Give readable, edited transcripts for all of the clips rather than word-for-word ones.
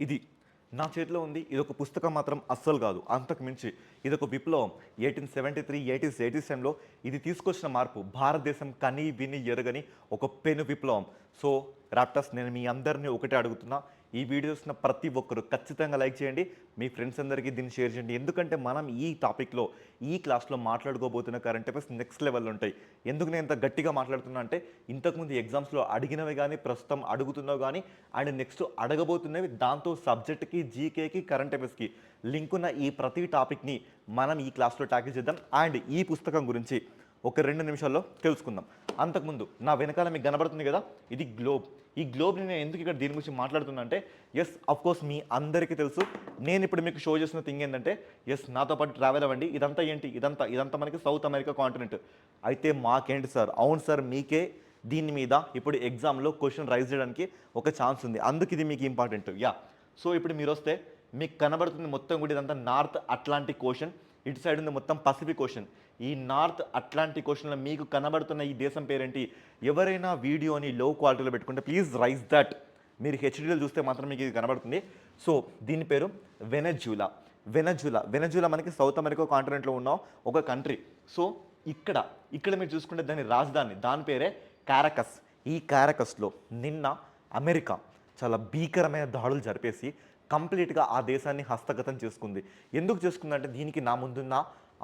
ఇది నా చేతిలో ఉంది. ఇదొక పుస్తకం మాత్రం అస్సలు కాదు. అంతకు మించి ఇదొక విప్లవం. 1873 ఎయిటీస్ టైంలో ఇది తీసుకొచ్చిన మార్పు భారతదేశం కని విని ఎరగని ఒక పెను విప్లవం. సో రాప్టర్స్, నేను మీ అందరినీ ఒకటే అడుగుతున్నా, ఈ వీడియోస్న ప్రతి ఒక్కరు ఖచ్చితంగా లైక్ చేయండి. మీ ఫ్రెండ్స్ అందరికీ దీన్ని షేర్ చేయండి. ఎందుకంటే మనం ఈ టాపిక్లో ఈ క్లాస్లో మాట్లాడుకోబోతున్న కరెంట్ అఫైర్స్ నెక్స్ట్ లెవెల్లో ఉంటాయి. ఎందుకు నేను ఇంత గట్టిగా మాట్లాడుతున్నా అంటే, ఇంతకుముందు ఎగ్జామ్స్లో అడిగినవి కానీ ప్రస్తుతం అడుగుతున్నవి కానీ అండ్ నెక్స్ట్ అడగబోతున్నవి, దాంతో సబ్జెక్ట్కి, జీకేకి, కరెంట్ అఫైర్స్కి లింక్ ఉన్న ఈ ప్రతి టాపిక్ని మనం ఈ క్లాస్లో ట్యాకిల్ చేద్దాం. అండ్ ఈ పుస్తకం గురించి ఒక 2 నిమిషాల్లో తెలుసుకుందాం. అంతకుముందు నా వెనకాల మీకు కనబడుతుంది కదా, ఇది గ్లోబ్. ఈ గ్లోబ్ని నేను ఎందుకు ఇక్కడ దీని గురించి మాట్లాడుతున్నా అంటే, ఎస్ కోర్స్ మీ అందరికీ తెలుసు. నేను ఇప్పుడు మీకు షో చేసిన థింగ్ ఏంటంటే, నాతో పాటు ట్రావెల్ అవ్వండి. ఇదంతా ఏంటి, ఇదంతా మనకి సౌత్ అమెరికా కాంటినెంట్. అయితే మాకేంటి సార్? అవును సార్, మీకే దీని మీద ఇప్పుడు ఎగ్జామ్లో క్వశ్చన్ రైజ్ చేయడానికి ఒక ఛాన్స్ ఉంది. అందుకు ఇది మీకు ఇంపార్టెంట్. సో ఇప్పుడు మీరు వస్తే మీకు కనబడుతుంది మొత్తం కూడా ఇదంతా నార్త్ అట్లాంటిక్ ఓషన్. ఇటు సైడ్ ఉంది మొత్తం పసిఫిక్ ఓషన్. ఈ నార్త్ అట్లాంటిక్ ఓషన్లో మీకు కనబడుతున్న ఈ దేశం పేరేంటి? ఎవరైనా వీడియోని లో క్వాలిటీలో పెట్టుకుంటే ప్లీజ్ రైజ్ దట్. మీరు హెచ్డీలో చూస్తే మాత్రం మీకు ఇది కనబడుతుంది. సో దీని పేరు వెనజులా మనకి సౌత్ అమెరికా కాంటినెంట్లో ఉన్న ఒక కంట్రీ. సో ఇక్కడ మీరు చూసుకుంటే దాని రాజధాని, దాని పేరే కారకస్. ఈ కారకస్లో నిన్న అమెరికా చాలా భీకరమైన దాడులు జరిపేసి కంప్లీట్గా ఆ దేశాన్ని హస్తగతం చేసుకుంది. ఎందుకు చేసుకుందంటే దీనికి నా ముందున్న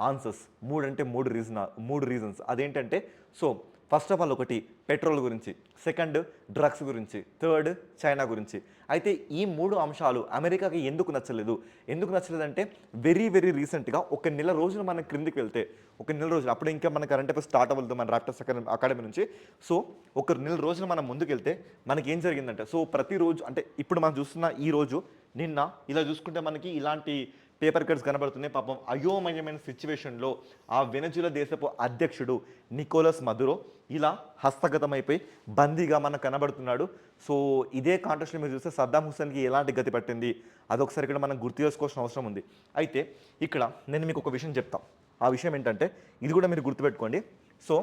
ఆన్సర్స్ 3 రీజన్స్. అదేంటంటే, సో ఫస్ట్ ఆఫ్ ఆల్ ఒకటి పెట్రోల్ గురించి, సెకండ్ డ్రగ్స్ గురించి, థర్డ్ చైనా గురించి. అయితే ఈ 3 అంశాలు అమెరికాకి ఎందుకు నచ్చలేదంటే వెరీ రీసెంట్గా ఒక నెల రోజులు మనం క్రిందికి వెళ్తే, ఒక నెల రోజులు అప్పుడు ఇంకా మన కరెంట్ అఫైర్స్ స్టార్ట్ అవ్వదు మన రాప్టర్స్ అకాడమీ నుంచి. సో ఒక నెల రోజులు మనం ముందుకెళ్తే మనకి ఏం జరిగిందంటే, సో ప్రతిరోజు అంటే ఇప్పుడు మనం చూస్తున్న ఈ రోజు, నిన్న ఇలా చూసుకుంటే మనకి ఇలాంటి పేపర్ కట్స్ కనబడుతున్నాయి. పాపం అయోమయమైన సిచ్యువేషన్లో ఆ వెనజులా దేశపు అధ్యక్షుడు నికోలస్ మదురో ఇలా హస్తగతమైపోయి బందీగా మనకు కనబడుతున్నాడు. సో ఇదే కాంటెక్స్ట్లో మీరు చూస్తే సద్దాం హుస్సేన్కి ఎలాంటి గతి పట్టింది అదొకసారి ఇక్కడ మనం గుర్తు చేసుకోవాల్సిన అవసరం ఉంది. అయితే ఇక్కడ నేను మీకు ఒక విషయం చెప్తాను. ఆ విషయం ఏంటంటే, ఇది కూడా మీరు గుర్తుపెట్టుకోండి. సో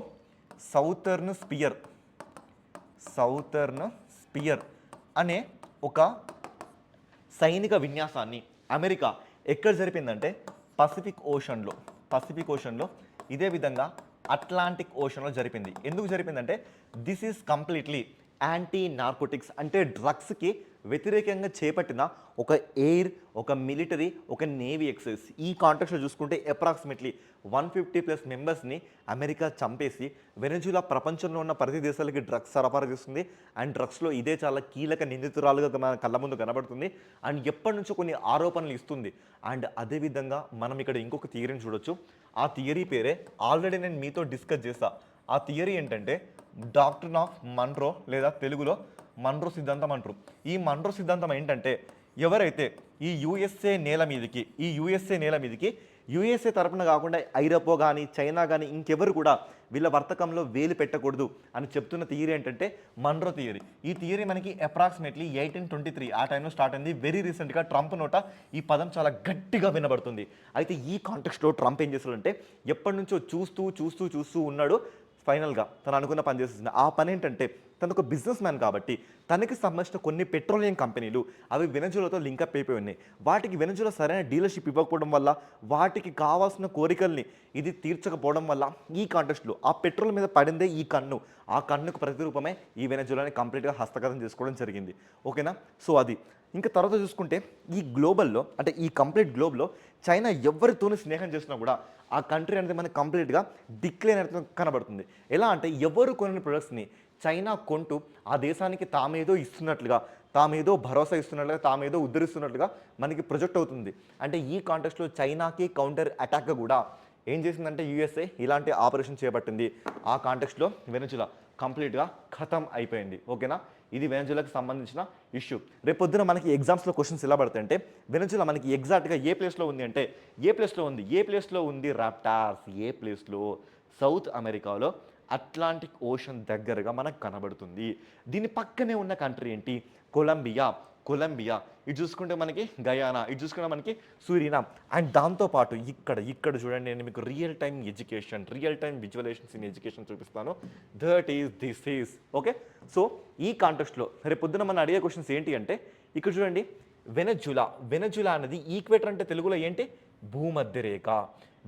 సౌతర్న్ స్పియర్ అనే ఒక సైనిక విన్యాసాన్ని అమెరికా ఎక్కడ జరిపిందంటే పసిఫిక్ ఓషన్లో ఇదే విధంగా అట్లాంటిక్ ఓషన్లో జరిపింది. ఎందుకు జరిపిందంటే, this is completely anti narcotics, అంటే డ్రగ్స్కి వ్యతిరేకంగా చేపట్టిన ఒక ఎయిర్, ఒక మిలిటరీ, ఒక నేవీ ఎక్సైజ్. ఈ కాంటెక్స్లో చూసుకుంటే అప్రాక్సిమేట్లీ 150+ మెంబర్స్ని అమెరికా చంపేసి వెనజులా ప్రపంచంలో ఉన్న ప్రతి దేశాలకి డ్రగ్స్ సరఫరా చేస్తుంది. అండ్ డ్రగ్స్లో ఇదే చాలా కీలక నిందితురాలుగా మన కళ్ళ ముందు కనబడుతుంది. అండ్ ఎప్పటి నుంచో కొన్ని ఆరోపణలు ఇస్తుంది. అండ్ అదేవిధంగా మనం ఇక్కడ ఇంకొక థియరీని చూడొచ్చు. ఆ థియరీ పేరే ఆల్రెడీ నేను మీతో డిస్కస్ చేస్తా. ఆ థియరీ ఏంటంటే డాక్ట్రిన్ ఆఫ్ మన్రో, లేదా తెలుగులో మన్రో సిద్ధాంతం అంటారు. ఈ మన్రో సిద్ధాంతం ఏంటంటే, ఎవరైతే ఈ యుఎస్ఏ నేల మీదకి యుఎస్ఏ తరపున కాకుండా ఐరోపా కానీ చైనా కానీ ఇంకెవరు కూడా వీళ్ళ వర్తకంలో వేలు పెట్టకూడదు అని చెప్తున్న థియరీ ఏంటంటే మన్రో థియరీ. ఈ థియరీ మనకి అప్రాక్సిమేట్లీ 1823 ఆ టైంలో స్టార్ట్ అయింది. వెరీ రీసెంట్గా ట్రంప్ నోట ఈ పదం చాలా గట్టిగా వినబడుతుంది. అయితే ఈ కాంటెక్స్ట్లో ట్రంప్ ఏం చేస్తాడంటే, ఎప్పటి నుంచో చూస్తూ ఉన్నాడు. ఫైనల్గా తను అనుకున్న పని చేస్తుంది. ఆ పని ఏంటంటే, తను ఒక బిజినెస్ మ్యాన్ కాబట్టి తనకి సంబంధించిన కొన్ని పెట్రోలియం కంపెనీలు అవి వెనజులాతో లింకప్ అయిపోయి ఉన్నాయి. వాటికి వెనజులా సరైన డీలర్షిప్ ఇవ్వకపోవడం వల్ల, వాటికి కావాల్సిన కోరికల్ని ఇది తీర్చకపోవడం వల్ల ఈ కాంటెస్ట్లో ఆ పెట్రోల్ మీద పడిందే ఈ కన్ను. ఆ కన్నుకు ప్రతిరూపమే ఈ వెనజులాని కంప్లీట్గా హస్తగతం చేసుకోవడం జరిగింది. ఓకేనా? సో అది ఇంకా తర్వాత చూసుకుంటే ఈ గ్లోబల్లో, అంటే ఈ కంప్లీట్ గ్లోబ్లో చైనా ఎవరితోనూ స్నేహం చేసినా కూడా ఆ కంట్రీ అనేది మనకి కంప్లీట్గా డిక్లైన్ అయితే కనబడుతుంది. ఎలా అంటే, ఎవరు కొన్ని ప్రొడక్ట్స్ని చైనా కొంటూ ఆ దేశానికి తామేదో ఇస్తున్నట్లుగా, తామేదో భరోసా ఇస్తున్నట్లుగా, తామేదో ఉద్ధరిస్తున్నట్లుగా మనకి ప్రొజెక్ట్ అవుతుంది. అంటే ఈ కాంటెక్స్ట్లో చైనాకి కౌంటర్ అటాక్గా కూడా ఏం చేసిందంటే యుఎస్ఏ ఇలాంటి ఆపరేషన్ చేపట్టింది. ఆ కాంటెక్స్ట్లో వెనజులా కంప్లీట్గా ఖతం అయిపోయింది. ఓకేనా? ఇది వెనజులాకి సంబంధించిన ఇష్యూ. రేపొద్దున మనకి ఎగ్జామ్స్లో క్వశ్చన్స్ ఎలా పడతాయంటే, వెనజులా మనకి ఎగ్జాక్ట్గా ఏ ప్లేస్లో ఉంది అంటే, ఏ ప్లేస్లో ఉంది రాప్టార్స్, ఏ ప్లేస్లో సౌత్ అమెరికాలో అట్లాంటిక్ ఓషన్ దగ్గరగా మనకు కనబడుతుంది. దీని పక్కనే ఉన్న కంట్రీ ఏంటి? కొలంబియా. ఇటు చూసుకుంటే మనకి గయానా, ఇటు చూసుకుంటే మనకి సూరినామ్. అండ్ దాంతోపాటు ఇక్కడ చూడండి, నేను మీకు real time visualisations in education చూపిస్తాను. This is okay. సో ఈ కాంటెక్స్ట్లో రేపొద్దున మనం అడిగే క్వశ్చన్స్ ఏంటి అంటే, ఇక్కడ చూడండి, వెనజులా అనేది ఈక్వేటర్ అంటే తెలుగులో ఏంటి? భూమధ్య రేఖ.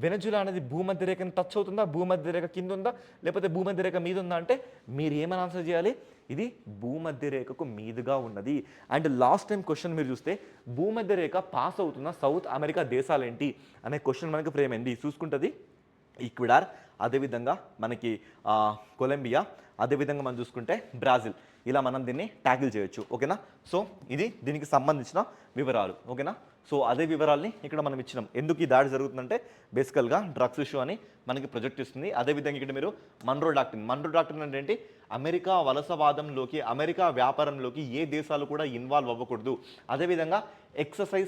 వెనజులా అనేది భూమధ్య రేఖని టచ్ అవుతుందా? భూమధ్య రేఖ కింద ఉందా? లేకపోతే భూమధ్య రేఖ మీద ఉందా అంటే మీరు ఏమని ఆన్సర్ చేయాలి? ఇది భూమధ్య రేఖకు మీదుగా ఉన్నది. అండ్ లాస్ట్ టైం క్వశ్చన్ మీరు చూస్తే భూమధ్య రేఖ పాస్ అవుతున్న సౌత్ అమెరికా దేశాలేంటి అనే క్వశ్చన్ మనకి ఫ్రేమ్ అయింది. చూసుకుంటుంది ఈక్వెడార్, అదేవిధంగా మనకి కొలంబియా, అదేవిధంగా మనం చూసుకుంటే బ్రాజిల్. ఇలా మనం దీన్ని ట్యాకిల్ చేయొచ్చు. ఓకేనా? సో ఇది దీనికి సంబంధించిన వివరాలు. ఓకేనా? సో అదే వివరాల్ని ఇక్కడ మనం ఇచ్చినాం. ఎందుకు ఈ దాడి జరుగుతుందంటే బేసికల్గా డ్రగ్స్ ఇష్యూ అని మనకి ప్రొజెక్ట్ ఇస్తుంది. అదేవిధంగా ఇక్కడ మీరు మన్రో డాక్ట్రిన్ అంటే ఏంటి? అమెరికా వలసవాదంలోకి, అమెరికా వ్యాపారంలోకి ఏ దేశాలు కూడా ఇన్వాల్వ్ అవ్వకూడదు. అదేవిధంగా ఎక్సర్సైజ్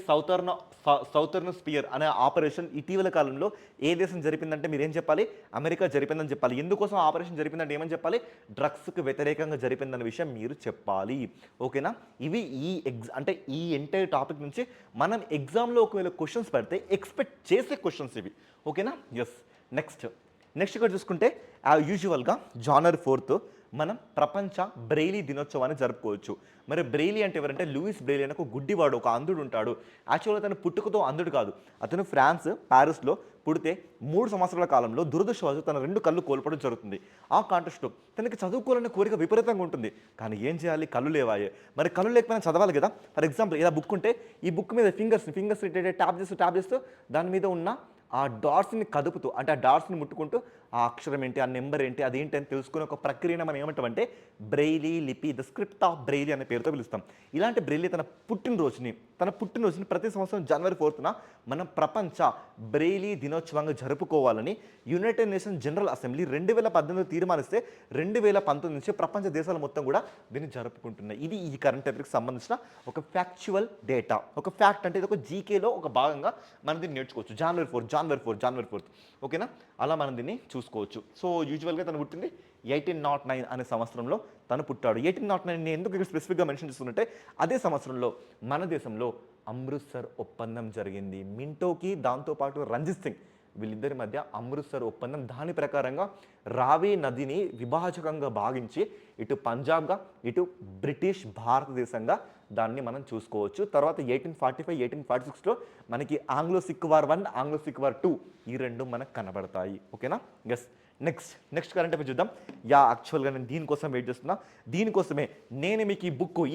సౌతర్న్ స్పియర్ అనే ఆపరేషన్ ఇటీవల కాలంలో ఏ దేశం జరిపిందంటే మీరు ఏం చెప్పాలి? అమెరికా జరిపిందని చెప్పాలి. ఎందుకోసం ఆపరేషన్ జరిపిందంటే ఏమని చెప్పాలి? డ్రగ్స్కి వ్యతిరేకంగా జరిపిందన్న విషయం మీరు చెప్పాలి. ఓకేనా? ఇవి అంటే ఈ ఎంటైర్ టాపిక్ నుంచి మనం ఎగ్జామ్లో ఒకవేళ క్వశ్చన్స్ పెడితే ఎక్స్పెక్ట్ చేసే క్వశ్చన్స్ ఇవి. ఓకేనా? ఎస్. నెక్స్ట్ ఇక్కడ చూసుకుంటే యూజువల్గా జనవరి 4 మనం ప్రపంచ బ్రెయిలీ దినోత్సవాన్ని జరుపుకోవచ్చు. మరి బ్రెయిలీ అంటే ఎవరంటే లూయిస్ బ్రెయిలీ అని ఒక గుడ్డివాడు, ఒక అంధుడు ఉంటాడు. యాక్చువల్గా అతను పుట్టుకతో అంధుడు కాదు. అతను ఫ్రాన్స్ ప్యారిస్లో పుడితే 3 సంవత్సరాల కాలంలో దురదృష్టవశాత్తు తన 2 కళ్ళు కోల్పోవడం జరుగుతుంది. ఆ కాంటెస్ట్లో తనకి చదువుకోవాలనే కోరిక విపరీతంగా ఉంటుంది. కానీ ఏం చేయాలి? కళ్ళు లేవాయే. మరి కళ్ళు లేకపోయినా చదవాలి కదా. ఫర్ ఎగ్జాంపుల్ ఇలా బుక్ ఉంటే ఈ బుక్ మీద ఫింగర్స్ ట్యాప్ చేస్తూ దాని మీద ఉన్న ఆ డాట్స్ని కదుపుతూ, అంటే ఆ డాట్స్ని ముట్టుకుంటూ ఆ అక్షరం ఏంటి, ఆ నెంబర్ ఏంటి, అదేంటి అని తెలుసుకునే ఒక ప్రక్రియను మనం ఏమంటామంటే బ్రెయిలీ లిపి, ద స్క్రిప్ట్ ఆఫ్ బ్రెయిలీ అనే పేరుతో పిలుస్తాం. ఇలాంటి బ్రెయిలీ తన పుట్టినరోజుని ప్రతి సంవత్సరం జనవరి 4న మనం ప్రపంచ బ్రెయిలీ దినోత్సవంగా జరుపుకోవాలని యునైటెడ్ నేషన్స్ జనరల్ అసెంబ్లీ 2018 తీర్మానిస్తే 2019 నుంచి ప్రపంచ దేశాల మొత్తం కూడా దీన్ని జరుపుకుంటున్నాయి. ఇది ఈ కరెంట్ అఫైర్కి సంబంధించిన ఒక ఫ్యాక్చువల్ డేటా. ఒక ఫ్యాక్ట్ అంటే ఇది ఒక జీకేలో ఒక భాగంగా మనం దీన్ని నేర్చుకోవచ్చు. జనవరి 4. ఓకేనా? అలా మనం దీన్ని చూసుకోవచ్చు. సో యూజువల్గా తను పుట్టింది 1809 అనే సంవత్సరంలో తను పుట్టాడు. 1809 ఎందుకు ఇక్కడ స్పెసిఫిక్గా మెన్షన్ చేస్తుంటే అదే సంవత్సరంలో మన దేశంలో అమృత్సర్ ఒప్పందం జరిగింది. మింటోకి దాంతోపాటు రంజిత్ సింగ్ వీళ్ళిద్దరి మధ్య అమృత్సర్ ఒప్పందం. దాని ప్రకారంగా రావి నదిని విభాజకంగా భావించి ఇటు పంజాబ్గా ఇటు బ్రిటిష్ భారతదేశంగా దాన్ని మనం చూసుకోవచ్చు. తర్వాత 1845, 1846లో మనకి Anglo Sikh war 1, Anglo Sikh war 2 ఈ 2 మనకు కనబడతాయి. ఓకేనా? ఎస్. నెక్స్ట్ కరెంట్ అఫైర్ చూద్దాం. యాక్చువల్గా నేను దీనికోసం వెయిట్ చేస్తున్నా. దీనికోసమే నేను మీకు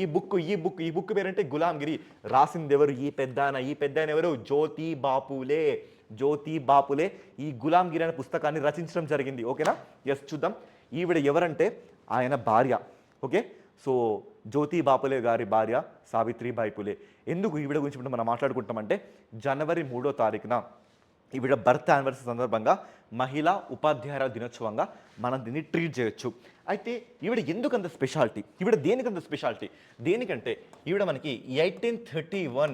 ఈ బుక్ పేరంటే గులాంగిరి. రాసింది ఎవరు? ఈ పెద్ద ఎవరు? జ్యోతి బాపులే ఈ గులాంగిరి అనే పుస్తకాన్ని రచించడం జరిగింది. ఓకేనా? ఎస్. చూద్దాం. ఈవిడ ఎవరంటే ఆయన భార్య. ఓకే? సో జ్యోతి బాపులే గారి భార్య సావిత్రిబాయి పులే. ఎందుకు ఈవిడ గురించి ఇప్పుడు మనం మాట్లాడుకుంటామంటే జనవరి 3వ తారీఖున ఈవిడ బర్త్ యానివర్సరీ సందర్భంగా మహిళా ఉపాధ్యాయుల దినోత్సవంగా మనం దీన్ని ట్రీట్ చేయొచ్చు. అయితే ఈవిడ ఎందుకంత స్పెషాలిటీ? దేనికంత స్పెషాలిటీ? దేనికంటే ఈవిడ మనకి 1831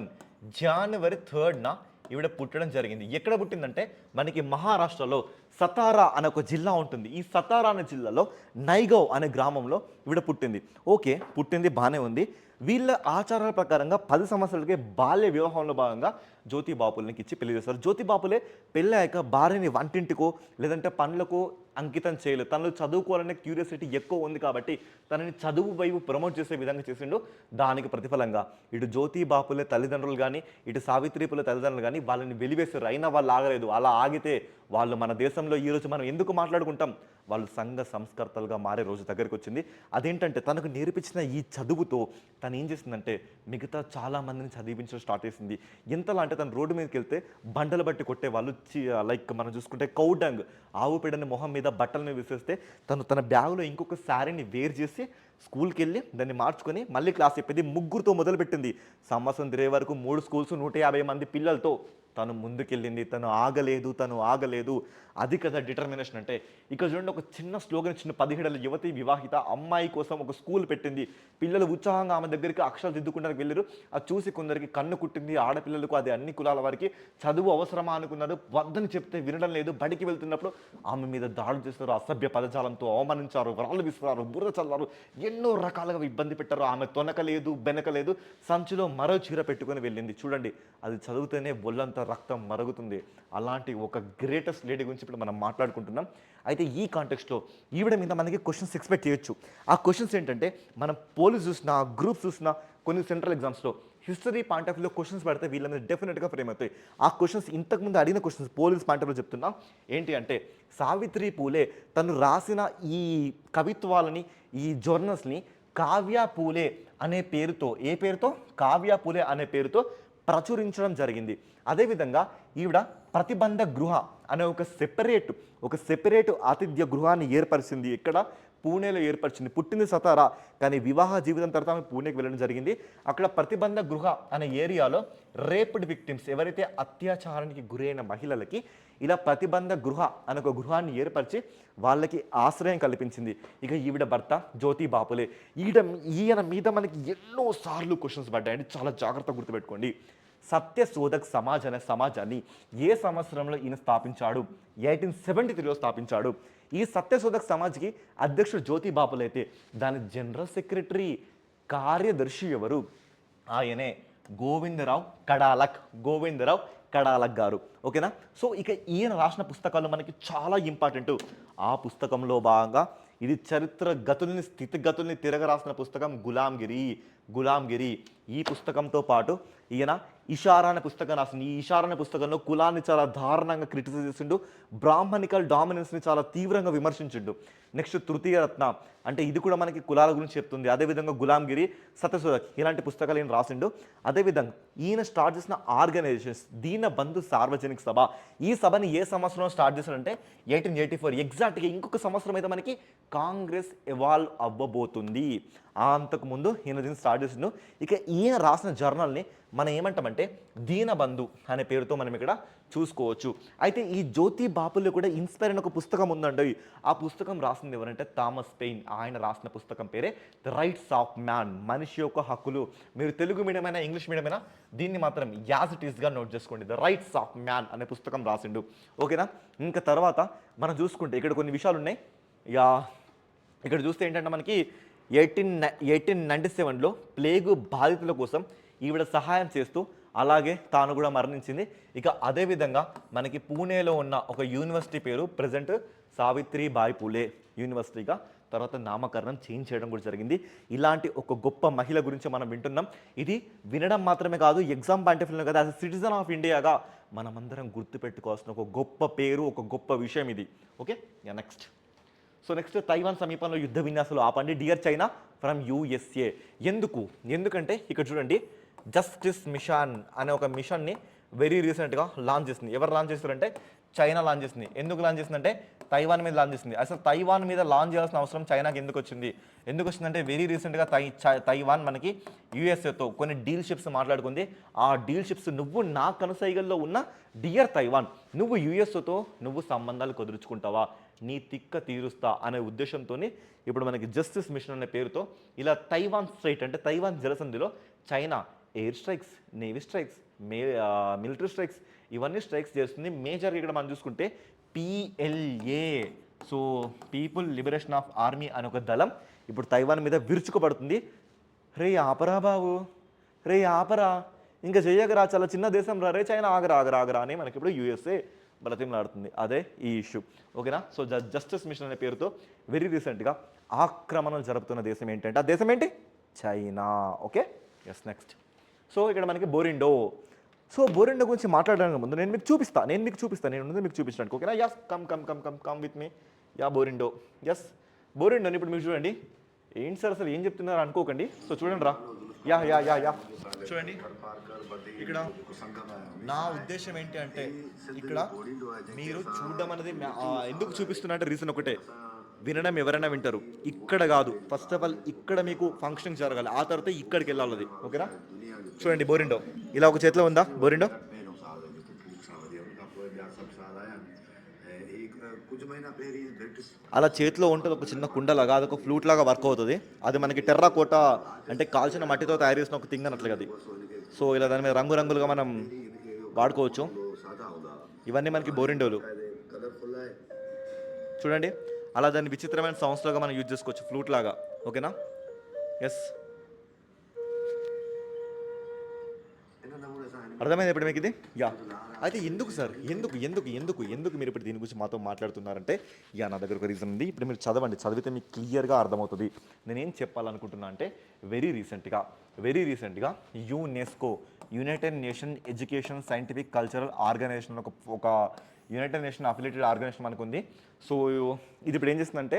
జనవరి 3న ఈవిడ పుట్టడం జరిగింది. ఎక్కడ పుట్టిందంటే మనకి మహారాష్ట్రలో సతారా అనే ఒక జిల్లా ఉంటుంది. ఈ సతారా అనే జిల్లాలో నైగవ్ అనే గ్రామంలో ఈవిడ పుట్టింది. ఓకే, పుట్టింది బాగానే ఉంది. వీళ్ళ ఆచారాల ప్రకారంగా 10 సంవత్సరాలకే బాల్య వివాహంలో భాగంగా జ్యోతి బాపులకి ఇచ్చి పెళ్లి చేస్తారు. జ్యోతి బాపులే పెళ్ళాక భార్యని వంటింటికో లేదంటే పనులకు అంకితం చేయలేదు. తనలో చదువుకోవాలనే క్యూరియాసిటీ ఎక్కువ ఉంది కాబట్టి తనని చదువు వైపు ప్రమోట్ చేసే విధంగా చేసిండు. దానికి ప్రతిఫలంగా ఇటు జ్యోతి బాపులే తల్లిదండ్రులు కానీ ఇటు సావిత్రిపులే తల్లిదండ్రులు కానీ వాళ్ళని వెలివేశారు. అయినా వాళ్ళు ఆగలేదు. అలా ఆగితే వాళ్ళు మన దేశంలో ఈరోజు మనం ఎందుకు మాట్లాడుకుంటాం? వాళ్ళు సంఘ సంస్కర్తలుగా మారే రోజు దగ్గరికి వచ్చింది. అదేంటంటే తనకు నేర్పించిన ఈ చదువుతో తను ఏం చేసిందంటే మిగతా చాలా మందిని చదివించడం స్టార్ట్ చేసింది. ఎంతలా అంటే తను రోడ్డు మీదకి వెళ్తే బండలు బట్టి కొట్టే వాళ్ళు, లైక్ మనం చూసుకుంటే కౌడంగ్ ఆవు పేడని మొహం మీద బట్టలను విసిరిస్తే తన బ్యాగులో ఇంకొక శారీని వేరు చేసి స్కూల్కి వెళ్ళి దాన్ని మార్చుకొని మళ్ళీ క్లాస్ చెప్పేది. 3గురితో మొదలుపెట్టింది. సంవత్సరం తిరిగే వరకు 3 స్కూల్స్ 150 మంది పిల్లలతో తను ముందుకెళ్ళింది. తను ఆగలేదు. అది కదా డిటర్మినేషన్ అంటే. ఇక్కడ చూడండి, ఒక చిన్న స్లోగన్ ఇచ్చిన 17 ఏళ్ల యువతి వివాహిత అమ్మాయి కోసం ఒక స్కూల్ పెట్టింది. పిల్లలు ఉత్సాహంగా ఆమె దగ్గరికి అక్షరాలు దిద్దుకుంటానికి వెళ్ళారు. అది చూసి కొందరికి కన్ను కుట్టింది. ఆడపిల్లలకు, అది అన్ని కులాల వారికి చదువు అవసరమా అనుకున్నారు. వద్దని చెప్తే వినడం లేదు. బడికి వెళ్తున్నప్పుడు ఆమె మీద దాడులు చేస్తారు. అసభ్య పదజాలంతో అవమానించారు, రాళ్ళు విసిరారు, బురద చల్లారు, ఎన్నో రకాలుగా ఇబ్బంది పెట్టారు. ఆమె తొనకలేదు, బెనకలేదు. సంచిలో మరో చీర పెట్టుకొని వెళ్ళింది. చూడండి, అది చదివితేనే ఒళ్ళంతా రక్తం మరుగుతుంది. అలాంటి ఒక గ్రేటెస్ట్ లేడీ గురించి ఇప్పుడు మనం మాట్లాడుకుంటున్నాం. అయితే ఈ కాంటెక్స్ట్లో ఈవిడ మీద మనకి క్వశ్చన్స్ ఎక్స్పెక్ట్ చేయొచ్చు. ఆ క్వశ్చన్స్ ఏంటంటే మనం పోలీస్ చూసినా, గ్రూప్స్ చూసినా, కొన్ని సెంట్రల్ ఎగ్జామ్స్లో హిస్టరీ పాయింట్ ఆఫ్ వ్యూలో క్వశ్చన్స్ పెడితే వీళ్ళ మీద డెఫినెట్గా ఫ్రేమ్ అవుతాయి. ఆ క్వశ్చన్స్ ఇంతకుముందు అడిగిన questions police point of view చెప్తున్నా. ఏంటి అంటే సావిత్రి పూలే తను రాసిన ఈ కవిత్వాలని, ఈ జర్నల్స్ని కావ్య పూలే అనే పేరుతో, ఏ పేరుతో? కావ్య పూలే అనే పేరుతో ప్రచురించడం జరిగింది. అదేవిధంగా ఈవిడ ప్రతిబంధ గృహ అనే ఒక సెపరేట్ ఆతిథ్య గృహాన్ని ఏర్పరిచింది. ఇక్కడ పూణేలో ఏర్పరిచింది. పుట్టింది సతారా, కానీ వివాహ జీవితం తర్వాత ఆమె పూణేకి వెళ్ళడం జరిగింది. అక్కడ ప్రతిబంధ గృహ అనే ఏరియాలో రేప్డ్ విక్టిమ్స్, ఎవరైతే అత్యాచారానికి గురైన మహిళలకి ఇలా ప్రతిబంధ గృహ అనే ఒక గృహాన్ని ఏర్పరిచి వాళ్ళకి ఆశ్రయం కల్పించింది. ఇక ఈవిడ భర్త జ్యోతి బాపులే. ఈయన మీద మనకి ఎన్నోసార్లు క్వశ్చన్స్ పడ్డాయండి, చాలా జాగ్రత్తగా గుర్తుపెట్టుకోండి. సత్యశోధక్ సమాజ్ అనే సమాజాన్ని ఏ సంవత్సరంలో ఈయన స్థాపించాడు? 1873లో స్థాపించాడు. ఈ సత్యశోధక్ సమాజ్కి అధ్యక్షుడు జ్యోతి బాపులే అయితే దాని జనరల్ సెక్రటరీ, కార్యదర్శి ఎవరు? ఆయనే గోవిందరావు కడాలక్ గారు. ఓకేనా? సో ఇక ఈయన రాసిన పుస్తకాలు మనకి చాలా ఇంపార్టెంట్. ఆ పుస్తకంలో భాగంగా ఇది చరిత్ర గతుల్ని, స్థితిగతుల్ని తిరగ రాసిన పుస్తకం గులాంగిరి. ఈ పుస్తకంతో పాటు ఈయన ఇషారా అనే పుస్తకం రాసింది. ఈ ఇషారా అనే పుస్తకంలో కులాన్ని చాలా దారుణంగా క్రిటిసైజ్ చేసిండు, బ్రాహ్మణికల్ డామినెన్స్ని చాలా తీవ్రంగా విమర్శించిండు. నెక్స్ట్ తృతీయ రత్న, అంటే ఇది కూడా మనకి కులాల గురించి చెప్తుంది. అదేవిధంగా గులాంగిరి, సత్యశోధక్ ఇలాంటి పుస్తకాలు ఈయన రాసిండు. అదేవిధంగా ఈయన స్టార్ట్ చేసిన ఆర్గనైజేషన్స్ దీనబంధు సార్వజనిక సభ. ఈ సభని ఏ సంవత్సరంలో స్టార్ట్ చేశారంటే 1884. ఎగ్జాక్ట్గా ఇంకొక సంవత్సరం అయితే మనకి కాంగ్రెస్ ఎవాల్వ్ అవ్వబోతుంది. అంతకుముందు ఈయన దీన్ని స్టార్ట్ చేసిండు. ఇక ఈయన రాసిన జర్నల్ని మనం ఏమంటామంటే దీనబంధు అనే పేరుతో మనం ఇక్కడ చూసుకోవచ్చు. అయితే ఈ జ్యోతి బాపులో కూడా ఇన్స్పైర్ అయిన ఒక పుస్తకం ఉందండి. ఆ పుస్తకం రాసింది ఎవరంటే థామస్ పెయిన్. ఆయన రాసిన పుస్తకం పేరే ది రైట్స్ ఆఫ్ మ్యాన్, మనిషి యొక్క హక్కులు. మీరు తెలుగు మీడియం అయినా ఇంగ్లీష్ మీడియం అయినా దీన్ని మాత్రం యాజ్ ఇట్ ఈస్గా నోట్ చేసుకోండి. ది రైట్స్ ఆఫ్ మ్యాన్ అనే పుస్తకం రాసిండు. ఓకేనా? ఇంకా తర్వాత మనం చూసుకుంటే ఇక్కడ కొన్ని విషయాలు ఉన్నాయి. ఇక్కడ చూస్తే ఏంటంటే మనకి 1897లో ప్లేగు బాధితుల కోసం ఈవిడ సహాయం చేస్తూ అలాగే తాను కూడా మరణించింది. ఇక అదేవిధంగా మనకి పూణేలో ఉన్న ఒక యూనివర్సిటీ పేరు ప్రజెంట్ సావిత్రిబాయి పూలే యూనివర్సిటీగా తర్వాత నామకరణం చేంజ్ చేయడం కూడా జరిగింది. ఇలాంటి ఒక గొప్ప మహిళ గురించి మనం వింటున్నాం. ఇది వినడం మాత్రమే కాదు, ఎగ్జామ్ పాయింట్ ఆఫ్ వ్యూ కదా, యాజ్ సిటిజన్ ఆఫ్ ఇండియాగా మనమందరం గుర్తుపెట్టుకోవాల్సిన ఒక గొప్ప పేరు, ఒక గొప్ప విషయం ఇది. ఓకే, నెక్స్ట్ తైవాన్ సమీపంలో యుద్ధ విన్యాసాలు ఆపండి, డియర్ చైనా ఫ్రమ్ యుఎస్ఏ. ఎందుకంటే ఇక్కడ చూడండి, జస్టిస్ మిషన్ అనే ఒక మిషన్ని వెరీ రీసెంట్గా లాంచ్ చేసింది. ఎవరు లాంచ్ చేస్తారంటే చైనా లాంచ్ చేసింది. ఎందుకు లాంచ్ చేసిందంటే తైవాన్ మీద లాంచ్ చేసింది. అసలు తైవాన్ మీద లాంచ్ చేయాల్సిన అవసరం చైనాకి ఎందుకు వచ్చిందంటే వెరీ రీసెంట్గా తైవాన్ మనకి యుఎస్ఏతో కొన్ని డీల్షిప్స్ మాట్లాడుకుంది. ఆ డీల్షిప్స్ నువ్వు నా కనుసైగల్లో ఉన్న డియర్ తైవాన్, నువ్వు యుఎస్ఏతో నువ్వు సంబంధాలు కుదుర్చుకుంటావా, నీ తిక్క తీరుస్తా అనే ఉద్దేశంతో ఇప్పుడు మనకి జస్టిస్ మిషన్ అనే పేరుతో ఇలా తైవాన్ స్ట్రైట్ అంటే తైవాన్ జలసంధిలో China air strikes, navy strikes, military strikes ఇవన్నీ స్ట్రైక్స్ చేస్తుంది. మేజర్గా ఇక్కడ మనం చూసుకుంటే PLA, so people liberation of army అనే ఒక దళం ఇప్పుడు తైవాన్ మీద విరుచుకుపడుతుంది. రే ఆపరా బాబు, రే ఆపరా, ఇంకా చెయ్యకరా, చాలా చిన్న దేశం రా, రే చైనా ఆగరా అని మనకి ఇప్పుడు USA బ్రతిమలాడుతుంది. అదే ఈ ఇష్యూ. ఓకేనా? సో జస్టిస్ మిషన్ అనే పేరుతో వెరీ రీసెంట్గా ఆక్రమణలు జరుపుతున్న దేశం ఏంటంటే ఆ దేశం ఏంటి? చైనా. Okay, next. సో ఇక్కడ మనకి బోరిండో. సో బోరిండో గురించి మాట్లాడడానికి ముందు నేను మీకు చూపిస్తాను నేను మీకు చూపించడానికి. ఓకేనా? Yes, come with me. బోరిండో. బోరిండోని ఇప్పుడు మీరు చూడండి. ఏంటి సార్ అసలు ఏం చెప్తున్నారు అనుకోకండి. సో చూడండి రా. చూడండి ఇక్కడ నా ఉద్దేశం ఏంటి అంటే ఇక్కడ మీరు చూడడం అనేది ఎందుకు చూపిస్తున్నా అంటే రీజన్ ఒకటే, వినడం ఎవరైనా వింటారు, ఇక్కడ కాదు. ఫస్ట్ ఆఫ్ ఆల్ ఇక్కడ మీకు ఫంక్షన్ జరగాలి, ఆ తర్వాత ఇక్కడికి వెళ్ళాలి. ఓకేనా? చూడండి బోరిండో ఇలా ఒక చేతిలో ఉందా బోరిండో. అలా చేతిలో ఉంటుంది ఒక చిన్న కుండలాగా, అదొక ఫ్లూట్ లాగా వర్క్ అవుతుంది. అది మనకి టెర్రాకోట అంటే కాల్చిన మట్టితో తయారు చేసిన ఒక థింగ్ అన్నట్లుగా అది. సో ఇలా దాని మీద రంగురంగులుగా మనం వాడుకోవచ్చు. ఇవన్నీ మనకి బోరిండోలు చూడండి. అలా దాన్ని విచిత్రమైన సౌండ్స్లాగా మనం యూజ్ చేసుకోవచ్చు, ఫ్లూట్ లాగా. ఓకేనా? అర్థమైంది ఇప్పుడు మీకు ఇది? అయితే ఎందుకు సార్? ఎందుకు మీరు ఇప్పుడు దీని గురించి మాతో మాట్లాడుతున్నారంటే, నా దగ్గర ఒక రీజన్ ఉంది. ఇప్పుడు మీరు చదవండి. చదివితే మీకు క్లియర్‌గా అర్థమవుతది. నేనేం చెప్పాలనుకుంటున్నా అంటే, వెరీ రీసెంట్‌గా UNESCO, united nation education, scientific, cultural organisation ఒక యునైటెడ్ నేషన్ అఫిలియేటెడ్ ఆర్గనైజేషన్ మనకుంది. సో, ఇది ఇప్పుడు ఏం చేస్తుందంటే,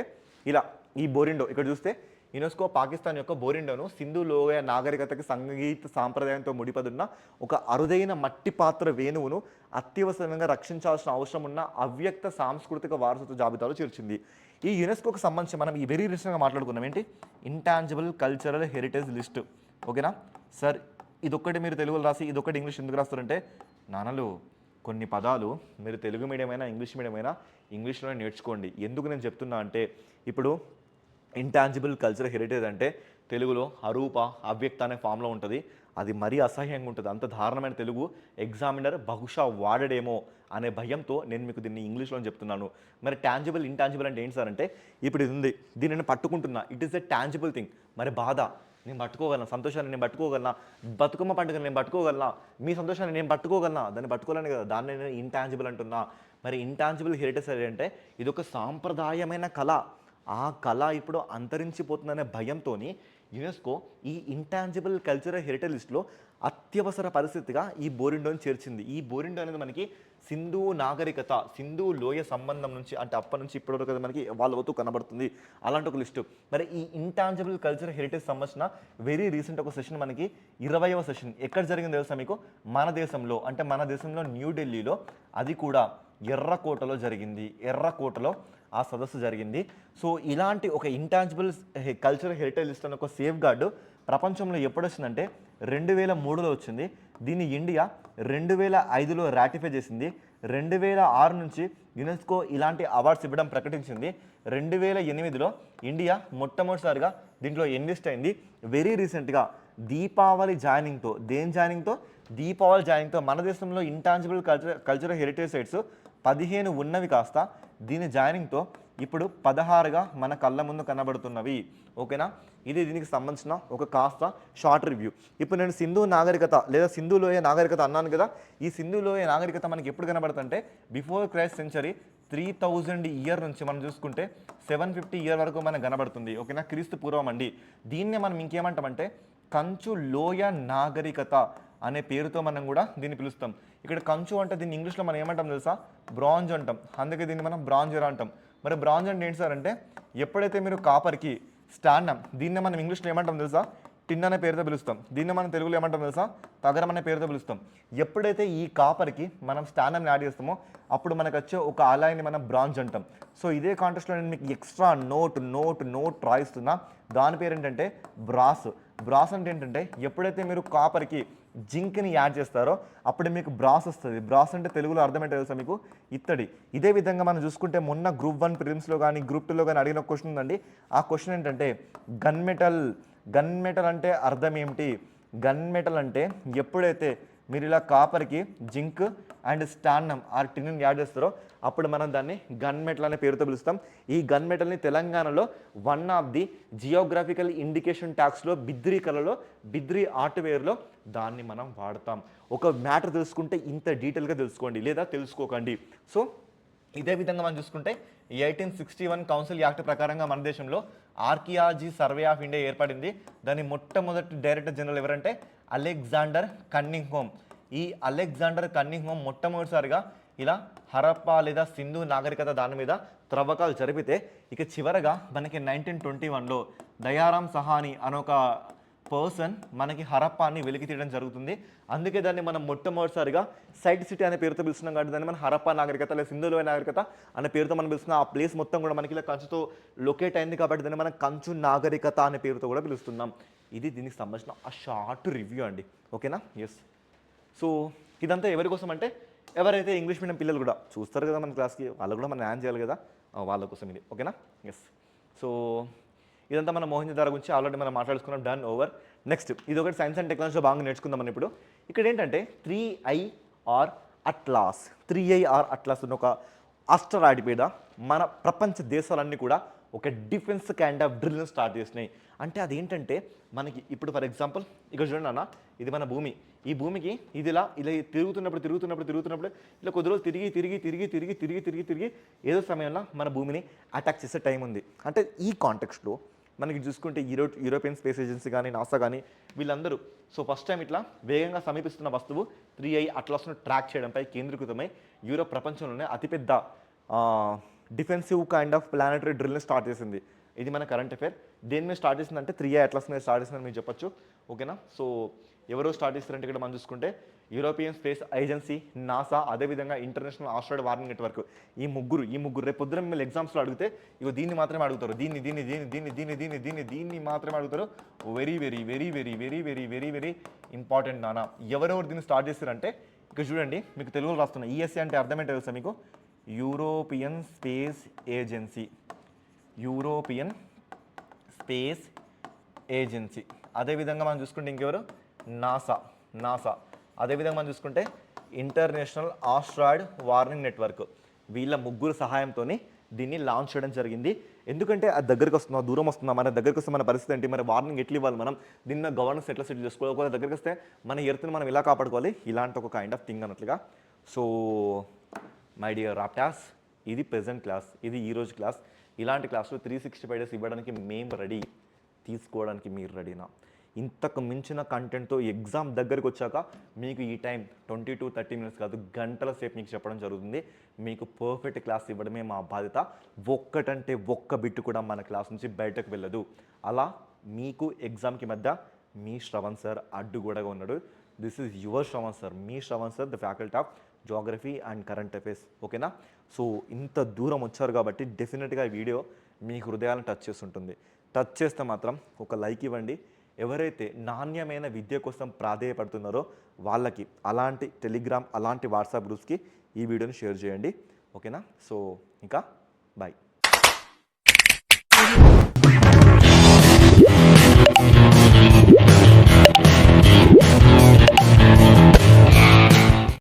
ఇలా ఈ బోరిండో ఇక్కడ చూస్తే యునెస్కో పాకిస్తాన్ యొక్క బోరిండోను సింధు లోయ నాగరికతకి సంగీత సాంప్రదాయంతో ముడిపడున్న ఒక అరుదైన మట్టి పాత్ర వేణువును అత్యవసరంగా రక్షించాల్సిన అవసరం ఉన్న అవ్యక్త సాంస్కృతిక వారసత్వ జాబితాలో చేర్చింది. ఈ యునెస్కోకి సంబంధించి మనం ఈ వెరీ రీసెంట్గా మాట్లాడుకున్నాం ఏంటి, ఇంటాంజిబుల్ కల్చరల్ హెరిటేజ్ లిస్ట్. ఓకేనా సార్? ఇదొక్కటి మీరు తెలుగులో రాసి ఇదొక్కటి ఇంగ్లీష్ ఎందుకు రాస్తారంటే, నాన్నలు కొన్ని పదాలు మీరు తెలుగు మీడియం అయినా ఇంగ్లీష్ మీడియం అయినా ఇంగ్లీష్లోనే నేర్చుకోండి. ఎందుకు నేను చెప్తున్నా అంటే, ఇప్పుడు ఇంటాంజిబుల్ కల్చరల్ హెరిటేజ్ అంటే తెలుగులో అరూప, అవ్యక్త అనే ఫామ్లో ఉంటుంది. అది మరీ అసహ్యంగా ఉంటుంది. అంత దారుణమైన తెలుగు ఎగ్జామినర్ బహుశా వాడడేమో అనే భయంతో నేను మీకు దీన్ని ఇంగ్లీష్లో చెప్తున్నాను. మరి టాంజిబుల్, ఇంటాంజిబుల్ అంటే ఏంటి సార్ అంటే, ఇప్పుడు ఇది ఉంది, దీన్ని నేను పట్టుకుంటున్నా, it is a tangible thing. మరి బాధ నేను పట్టుకోగలను, సంతోషాన్ని నేను పట్టుకోగలనా, బతుకమ్మ పండుగను నేను పట్టుకోగలనా, మీ సంతోషాన్ని నేను పట్టుకోగలనా, దాన్ని పట్టుకోలేను కదా, దాన్ని నేను ఇంటాంజిబుల్ అంటున్నా. మరి ఇంటాంజిబుల్ హెరిటేజ్ అంటే ఇది ఒక సాంప్రదాయమైన కళ. ఆ కళ ఇప్పుడు అంతరించిపోతుందనే భయంతో యునెస్కో ఈ ఇంటాంజిబుల్ కల్చరల్ హెరిటేజ్ లిస్ట్లో అత్యవసర పరిస్థితిగా ఈ బోరిండోని చేర్చింది. ఈ బోరిండో అనేది మనకి సింధు నాగరికత, సింధు లోయ సంబంధం నుంచి అంటే అప్పటి నుంచి ఇప్పటివరకు కదా మనకి వాళ్ళ వతూ కనబడుతుంది. అలాంటి ఒక లిస్టు. మరి ఈ ఇంటాంజిబుల్ కల్చరల్ హెరిటేజ్ సంబంధించిన వెరీ రీసెంట్ ఒక సెషన్ మనకి 20వ సెషన్ ఎక్కడ జరిగింది తెలుసా మీకు? మన దేశంలో న్యూఢిల్లీలో, అది కూడా ఎర్రకోటలో జరిగింది. ఎర్రకోటలో ఆ సదస్సు జరిగింది. సో ఇలాంటి ఒక ఇంటాంజిబుల్ కల్చరల్ హెరిటేజ్ లిస్ట్ అనే ఒక సేఫ్ గార్డు ప్రపంచంలో ఎప్పుడు వచ్చిందంటే 2003లో వచ్చింది. దీన్ని ఇండియా 2005లో రాటిఫై చేసింది. 2006 నుంచి యునెస్కో ఇలాంటి అవార్డ్స్ ఇవ్వడం ప్రకటించింది. 2008లో ఇండియా మొట్టమొదటిసారిగా దీంట్లో ఎన్లిస్ట్ అయింది. వెరీ రీసెంట్గా దీపావళి జాయినింగ్తో, దీపావళి జాయినింగ్తో మన దేశంలో ఇంటాంజిబుల్ కల్చరల్ హెరిటేజ్ సైట్స్ 15 ఉన్నవి కాస్త దీని జాయినింగ్తో ఇప్పుడు 16గా మన కళ్ళ ముందు కనబడుతున్నవి. ఓకేనా? ఇది దీనికి సంబంధించిన ఒక కాస్త షార్ట్ రివ్యూ. ఇప్పుడు నేను సింధు నాగరికత లేదా సింధు లోయ నాగరికత అన్నాను కదా. ఈ సింధు లోయ నాగరికత మనకి ఎప్పుడు కనబడుతుంటే బిఫోర్ క్రైస్ట్ సెంచరీ 3000 ఇయర్ నుంచి మనం చూసుకుంటే 750 ఇయర్ వరకు మనకు కనబడుతుంది. ఓకేనా? క్రీస్తు పూర్వం అండి. దీన్నే మనం ఇంకేమంటామంటే కంచు లోయ నాగరికత అనే పేరుతో మనం కూడా దీన్ని పిలుస్తాం. ఇక్కడ కంచు అంటే దీన్ని ఇంగ్లీష్లో మనం ఏమంటాం తెలుసా? బ్రాంజ్ అంటాం. అందుకే దీన్ని మనం బ్రాంజ్ ఎరా అంటాం. మరి బ్రాంజ్ అంటే ఏంటి సార్ అంటే, ఎప్పుడైతే మీరు కాపర్కి స్టాండం, దీన్ని మనం ఇంగ్లీష్లో ఏమంటాం తెలుసా? టిన్ అనే పేరుతో పిలుస్తాం. దీన్ని మనం తెలుగులో ఏమంటాం తెలుసా? తగరం అనే పేరుతో పిలుస్తాం. ఎప్పుడైతే ఈ కాపర్కి మనం స్టాండంని యాడ్ చేస్తామో అప్పుడు మనకు వచ్చే ఒక అలాయిని మనం బ్రాంజ్ అంటాం. సో ఇదే కాంటెస్ట్లో నేను మీకు ఎక్స్ట్రా నోట్ రాయిస్తున్నా. దాని పేరు ఏంటంటే బ్రాస్. బ్రాస్ అంటే ఏంటంటే, ఎప్పుడైతే మీరు కాపర్కి జింక్ని యాడ్ చేస్తారో అప్పుడు మీకు బ్రాస్ వస్తుంది. బ్రాస్ అంటే తెలుగులో అర్థం ఏంటో తెలుసా మీకు? ఇత్తడి. ఇదే విధంగా మనం చూసుకుంటే మొన్న గ్రూప్ 1 ప్రిలిమ్స్లో కానీ గ్రూప్ 2లో కానీ అడిగిన క్వశ్చన్ ఉందండి. ఆ క్వశ్చన్ ఏంటంటే గన్ మెటల్ అంటే అర్థం ఏమిటి? గన్ మెటల్ అంటే ఎప్పుడైతే మీరు ఇలా కాపర్కి జింక్ అండ్ స్టాండం ఆ టిన్ యాడ్ చేస్తారో అప్పుడు మనం దాన్ని గన్ మెటల్ అనే పేరుతో పిలుస్తాం. ఈ గన్ మెటల్ని తెలంగాణలో one of the geographical indication ట్యాక్స్లో బిద్రీ కళలో, బిద్రీ ఆర్ట్వేర్లో దాన్ని మనం వాడతాం. ఒక మ్యాటర్ తెలుసుకుంటే ఇంత డీటెయిల్గా తెలుసుకోండి, లేదా తెలుసుకోకండి. సో ఇదే విధంగా మనం చూసుకుంటే 1861 కౌన్సిల్ యాక్ట్ ప్రకారంగా మన దేశంలో ఆర్కియాలజీ సర్వే ఆఫ్ ఇండియా ఏర్పడింది. దాని మొట్టమొదటి డైరెక్టర్ జనరల్ ఎవరంటే అలెగ్జాండర్ కన్నింగ్హామ్. ఈ అలెగ్జాండర్ కన్నింగ్హామ్ మొట్టమొదటిసారిగా ఇలా హరప్పా లేదా సింధు నాగరికత దాని మీద త్రవ్వకాలు జరిపితే, ఇక చివరగా మనకి 1921లో దయారాం సహాని అనొక పర్సన్ మనకి హరప్పాని వెలికి తీయడం జరుగుతుంది. అందుకే దాన్ని మనం మొట్టమొదటిసారిగా సైట్ సిటీ అనే పేరుతో పిలుస్తున్నాం. కాబట్టి దాన్ని మనం హరప్పా నాగరికత లేదా సింధు లోయ నాగరికత అనే పేరుతో మనం పిలుస్తున్నాం. ఆ ప్లేస్ మొత్తం కూడా మనకి ఇలా కంచుతో లొకేట్ అయింది కాబట్టి దాన్ని మనం కంచు నాగరికత అనే పేరుతో కూడా పిలుస్తున్నాం. ఇది దీనికి సంబంధించిన ఆ షార్ట్ రివ్యూ అండి. ఓకేనా? ఎస్. సో ఇదంతా ఎవరి కోసం అంటే, ఎవరైతే ఇంగ్లీష్ మీడియం పిల్లలు కూడా చూస్తారు కదా మన క్లాస్కి, వాళ్ళు కూడా మనం న్యాయం చేయాలి కదా, వాళ్ళ కోసం ఇది. ఓకేనా? ఎస్. సో ఇదంతా మన మోహింజదారో గురించి ఆల్రెడీ మనం మాట్లాడుకున్నాం. Done, over. నెక్స్ట్ ఇది ఒకటి సైన్స్ అండ్ టెక్నాలజీలో బాగా నేర్చుకుందాం మనం ఇప్పుడు. ఇక్కడ ఏంటంటే 3IR అట్లాస్ ఉన్న ఒక ఆస్ట్రాయిడ్ మీద మన ప్రపంచ దేశాలన్నీ కూడా ఒక డిఫెన్స్ కైండ్ ఆఫ్ డ్రిల్ని స్టార్ట్ చేసినాయి. అంటే అదేంటంటే మనకి ఇప్పుడు ఫర్ ఎగ్జాంపుల్ ఇక్కడ చూడండి అన్న, ఇది మన భూమి. ఈ భూమికి ఇది ఇలా ఇలా తిరుగుతున్నప్పుడు ఇలా కొద్ది రోజులు తిరిగి ఏదో సమయంలో మన భూమిని అటాక్ చేసే టైం ఉంది. అంటే ఈ కాంటెక్స్ట్లో మనకి చూసుకుంటే యూరోపియన్ స్పేస్ ఏజెన్సీ కానీ నాసా కానీ వీళ్ళందరూ సో ఫస్ట్ టైం ఇట్లా వేగంగా సమీపిస్తున్న వస్తువు 3I అట్లాస్ను ట్రాక్ చేయడంపై కేంద్రీకృతమై యూరోప్ ప్రపంచంలోనే అతిపెద్ద డిఫెన్సివ్ కైండ్ ఆఫ్ ప్లానెటరీ డ్రిల్ని స్టార్ట్ చేసింది. ఇది మన కరెంట్ అఫేర్. దేని మీద స్టార్ట్ చేసిందంటే 3I అట్లాస్ మీద స్టార్ట్ చేసిందని మీరు చెప్పొచ్చు. ఓకేనా? సో ఎవరో స్టార్ట్ చేస్తారంటే ఇక్కడ మనం చూసుకుంటే యూరోపియన్ స్పేస్ ఏజెన్సీ, నాసా, అదేవిధంగా ఇంటర్నేషనల్ ఆస్ట్రాయిడ్ వార్నింగ్ నెట్వర్క్. ఈ ముగ్గురు రేపు పొద్దున మిమ్మల్ని ఎగ్జామ్స్లో అడిగితే ఇగో దీన్ని మాత్రమే అడుగుతారు. దీన్ని మాత్రమే అడుగుతారు. Very very very very very very very very important నానా. ఎవరెవరు దీన్ని స్టార్ట్ చేస్తారంటే ఇక్కడ చూడండి, మీకు తెలుగులో రాస్తున్నా. ఈఎస్ఏ అంటే అర్థం ఏంటో తెలుసా మీకు? European space agency. European space agency. అదేవిధంగా మనం చూసుకుంటే ఇంకెవరు? నాసా. అదేవిధంగా మనం చూసుకుంటే ఇంటర్నేషనల్ ఆస్ట్రాయిడ్ వార్నింగ్ నెట్వర్క్. వీళ్ళ ముగ్గురు సహాయంతో దీన్ని లాంచ్ చేయడం జరిగింది. ఎందుకంటే అది దగ్గరికి వస్తుందా, దూరం వస్తుందా, మన దగ్గరికి వస్తే మన పరిస్థితి ఏంటి, మరి వార్నింగ్ ఎట్లా ఇవ్వాలి, మనం దీన్ని గవర్నెన్స్ ఎట్లా సెట్ చేసుకోవాలి, ఒకవేళ దగ్గరికి వస్తే మన ఎర్త్ని మనం ఇలా కాపాడుకోవాలి, ఇలాంటి ఒక కైండ్ ఆఫ్ థింగ్ అన్నట్లుగా. సో మై డియర్ రాప్టాస్, ఇది ప్రెజెంట్ క్లాస్, ఇది ఈరోజు క్లాస్. ఇలాంటి క్లాసులు 365 డేస్ ఇవ్వడానికి మేము రెడీ, తీసుకోవడానికి మీరు రెడీనా? ఇంతకు మించిన కంటెంట్తో ఎగ్జామ్ దగ్గరికి వచ్చాక మీకు ఈ టైం 20 to 30 minutes కాదు, గంటల సేపు మీకు చెప్పడం జరుగుతుంది. మీకు పర్ఫెక్ట్ క్లాస్ ఇవ్వడమే మా బాధ్యత. ఒక్కటంటే ఒక్క బిట్టు కూడా మన క్లాస్ నుంచి బయటకు వెళ్ళదు. అలా మీకు ఎగ్జామ్కి మధ్య మీ శ్రవణ్ సార్ అడ్డుగోడగా ఉన్నాడు. This is your Shravan sir, me Shravan sir, the faculty of geography and current affairs. ఓకేనా? సో ఇంత దూరం వచ్చారు కాబట్టి డెఫినెట్గా ఈ వీడియో మీ హృదయాలను టచ్ చేస్తుంటుంది. టచ్ చేస్తే మాత్రం ఒక లైక్ ఇవ్వండి. ఎవరైతే నాణ్యమైన విద్య కోసం ప్రాధేయపడుతున్నారో వాళ్ళకి అలాంటి టెలిగ్రామ్, అలాంటి వాట్సాప్ గ్రూప్స్కి ఈ వీడియోని షేర్ చేయండి. ఓకేనా? సో ఇంకా బాయ్.